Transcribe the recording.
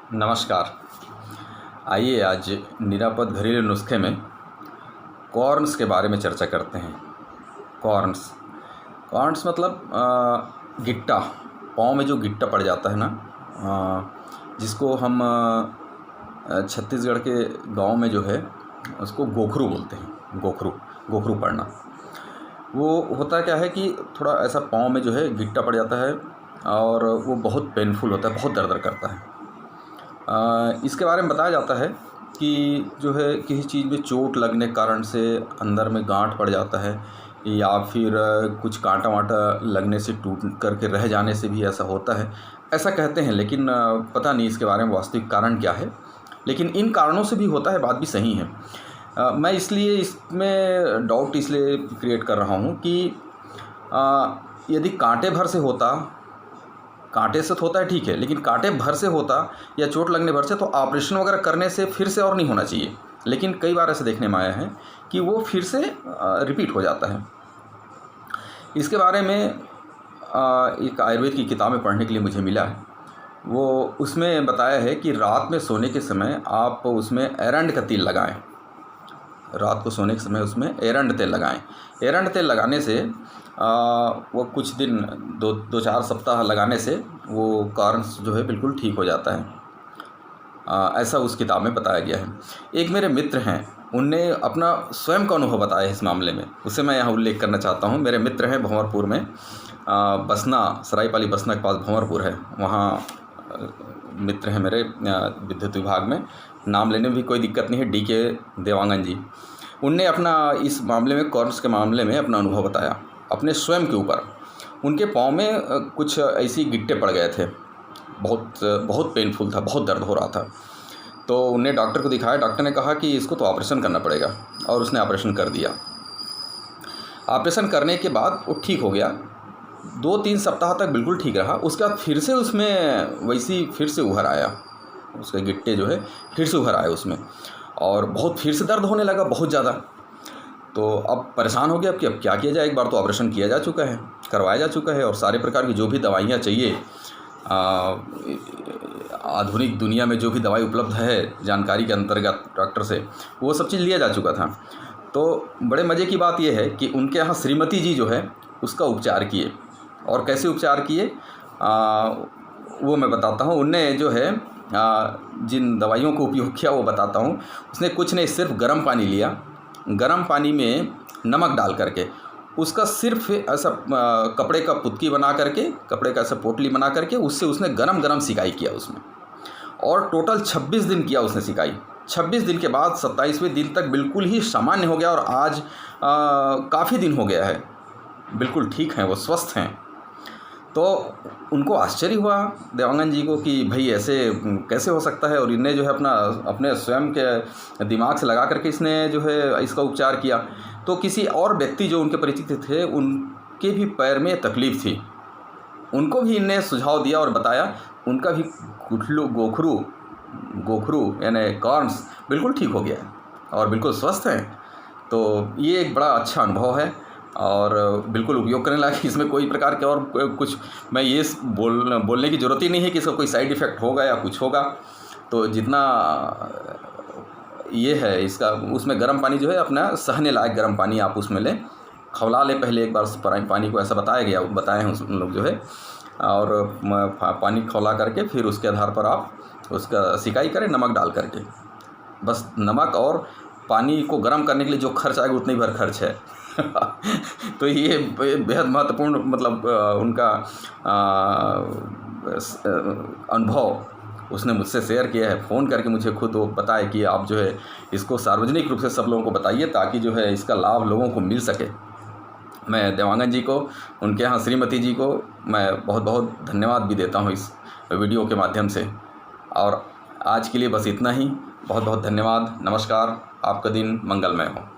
नमस्कार। आइए आज निरापद घरेलू नुस्खे में कॉर्न्स के बारे में चर्चा करते हैं। कॉर्न्स कॉर्न्स मतलब गिट्टा, पाँव में जो गिट्टा पड़ जाता है ना, जिसको हम छत्तीसगढ़ के गांव में जो है उसको गोखरू बोलते हैं। गोखरू पड़ना वो होता क्या है कि थोड़ा ऐसा पाँव में जो है गिट्टा पड़ जाता है और वो बहुत पेनफुल होता है, बहुत दर्द करता है। इसके बारे में बताया जाता है कि जो है किसी चीज़ में चोट लगने के कारण से अंदर में गांठ पड़ जाता है या फिर कुछ कांटा वाटा लगने से टूट करके रह जाने से भी ऐसा होता है, ऐसा कहते हैं। लेकिन पता नहीं इसके बारे में वास्तविक कारण क्या है, लेकिन इन कारणों से भी होता है, बात भी सही है। मैं इसलिए इसमें डाउट इसलिए क्रिएट कर रहा हूँ कि यदि कांटे भर से होता, कांटे से तो होता है ठीक है, लेकिन कांटे भर से होता या चोट लगने भर से तो ऑपरेशन वगैरह करने से फिर से और नहीं होना चाहिए। लेकिन कई बार ऐसे देखने में आया है कि वो फिर से रिपीट हो जाता है। इसके बारे में एक आयुर्वेद की किताब में पढ़ने के लिए मुझे मिला है। वो उसमें बताया है कि रात में सोने के समय आप उसमें एरंड का तेल लगाएं। रात को सोने के समय उसमें एरंड तेल लगाएं। एरंड तेल लगाने से वो कुछ दिन 2-4 सप्ताह लगाने से वो कॉर्न्स जो है बिल्कुल ठीक हो जाता है। ऐसा उस किताब में बताया गया है। एक मेरे मित्र हैं, उनने अपना स्वयं का अनुभव बताया है इस मामले में, उसे मैं यहाँ उल्लेख करना चाहता हूँ। मेरे मित्र हैं भंवरपुर में, बसना, सरायपाली बसना के पास भंवरपुर है, वहाँ मित्र हैं मेरे विद्युत विभाग में। नाम लेने में भी कोई दिक्कत नहीं है, DK देवांगन जी। उनने अपना इस मामले में, कॉर्न्स के मामले में अपना अनुभव बताया अपने स्वयं के ऊपर। उनके पाँव में कुछ ऐसी गिट्टे पड़ गए थे, बहुत पेनफुल था, बहुत दर्द हो रहा था। तो उन्हें डॉक्टर को दिखाया। डॉक्टर ने कहा कि इसको तो ऑपरेशन करना पड़ेगा, और उसने ऑपरेशन कर दिया। ऑपरेशन करने के बाद वो ठीक हो गया, 2-3 सप्ताह तक बिल्कुल ठीक रहा। उसके बाद फिर से उसमें वैसी फिर से उभर आया, उसके गिट्टे जो है फिर से उभर आए उसमें, और बहुत फिर से दर्द होने लगा, बहुत ज़्यादा। तो अब परेशान हो गया कि अब क्या किया जाए। एक बार तो ऑपरेशन किया जा चुका है, करवाया जा चुका है, और सारे प्रकार की जो भी दवाइयाँ चाहिए, आधुनिक दुनिया में जो भी दवाई उपलब्ध है जानकारी के अंतर्गत डॉक्टर से, वो सब चीज़ लिया जा चुका था। तो बड़े मज़े की बात यह है कि उनके यहाँ श्रीमती जी जो है उसका उपचार किए। और कैसे उपचार किए वो मैं बताता हूँ। उनने जो है जिन दवाइयों को उपयोग किया वो बताता हूँ। उसने कुछ नहीं, सिर्फ गर्म पानी लिया, गर्म पानी में नमक डाल करके उसका सिर्फ ऐसा कपड़े का पुतकी बना करके, कपड़े का ऐसा पोटली बना करके उससे उसने गरम सिकाई किया उसमें, और टोटल 26 दिन किया उसने सिकाई। 26 दिन के बाद 27वें दिन तक बिल्कुल ही सामान्य हो गया, और आज काफ़ी दिन हो गया है, बिल्कुल ठीक हैं, वो स्वस्थ हैं। तो उनको आश्चर्य हुआ देवांगन जी को कि भाई ऐसे कैसे हो सकता है, और इन्हें जो है अपने स्वयं के दिमाग से लगा करके इसने जो है इसका उपचार किया। तो किसी और व्यक्ति जो उनके परिचित थे, उनके भी पैर में तकलीफ़ थी, उनको भी इनने सुझाव दिया और बताया। उनका भी गोखरू यानी कॉर्न्स बिल्कुल ठीक हो गया है और बिल्कुल स्वस्थ हैं। तो ये एक बड़ा अच्छा अनुभव है और बिल्कुल उपयोग करने लायक। इसमें कोई प्रकार के और कुछ मैं ये बोलने की ज़रूरत ही नहीं है कि इसका कोई साइड इफ़ेक्ट होगा या कुछ होगा। तो जितना ये है इसका, उसमें गर्म पानी जो है अपना सहने लायक गर्म पानी आप उसमें लें, खौला लें पहले एक बार पानी को, ऐसा बताए हैं उन लोग जो है। और पानी खौला करके फिर उसके आधार पर आप उसका सिकाई करें नमक डाल करके। बस नमक और पानी को गर्म करने के लिए जो खर्च आएगा उतनी भर खर्च है। तो ये बेहद महत्वपूर्ण मतलब उनका अनुभव उसने मुझसे शेयर किया है। फ़ोन करके मुझे खुद वो बताए कि आप जो है इसको सार्वजनिक रूप से सब लोगों को बताइए, ताकि जो है इसका लाभ लोगों को मिल सके। मैं देवांगन जी को, उनके यहाँ श्रीमती जी को मैं बहुत बहुत धन्यवाद भी देता हूँ इस वीडियो के माध्यम से। और आज के लिए बस इतना ही। बहुत बहुत धन्यवाद। नमस्कार। आपका दिन मंगलमय हो।